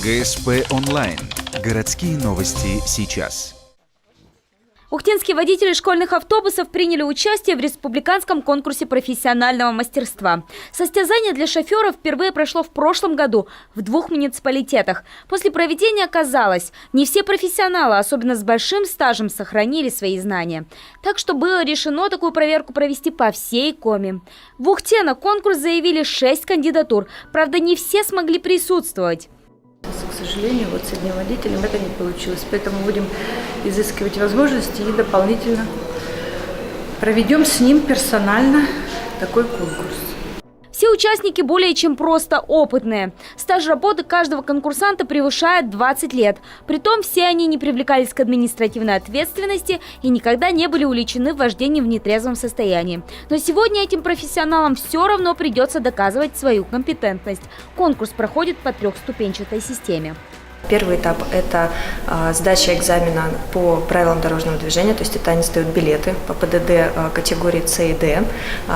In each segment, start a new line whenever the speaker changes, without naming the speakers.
ГСП онлайн. Городские новости сейчас.
Ухтинские водители школьных автобусов приняли участие в республиканском конкурсе профессионального мастерства. Состязание для шоферов впервые прошло в прошлом году в 2 муниципалитетах. После проведения оказалось, не все профессионалы, особенно с большим стажем, сохранили свои знания. Так что было решено такую проверку провести по всей Коми. В Ухте на конкурс заявили 6 кандидатур, правда, не все смогли присутствовать.
К сожалению, вот с одним водителем это не получилось, поэтому будем изыскивать возможности и дополнительно проведем с ним персонально такой конкурс.
Все участники более чем просто опытные. Стаж работы каждого конкурсанта превышает 20 лет. Притом все они не привлекались к административной ответственности и никогда не были уличены в вождении в нетрезвом состоянии. Но сегодня этим профессионалам все равно придется доказывать свою компетентность. Конкурс проходит по 3-ступенчатой системе.
Первый этап – это сдача экзамена по правилам дорожного движения, то есть это они сдают билеты по ПДД категории С и Д.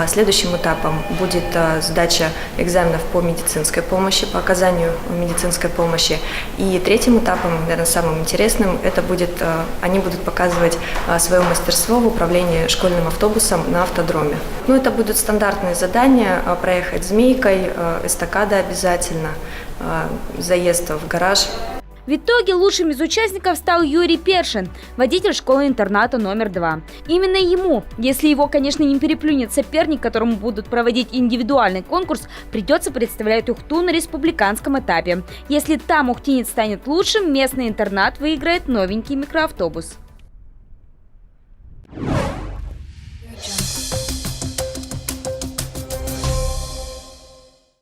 Следующим этапом будет сдача экзаменов по медицинской помощи, по оказанию медицинской помощи. И третьим этапом, наверное, самым интересным, это будет, они будут показывать свое мастерство в управлении школьным автобусом на автодроме. Ну, это будут стандартные задания: проехать змейкой, эстакада обязательно, заезд в гараж.
В итоге лучшим из участников стал Юрий Першин, водитель школы-интерната номер 2. Именно ему, если его, конечно, не переплюнет соперник, которому будут проводить индивидуальный конкурс, придется представлять Ухту на республиканском этапе. Если там ухтинец станет лучшим, местный интернат выиграет новенький микроавтобус.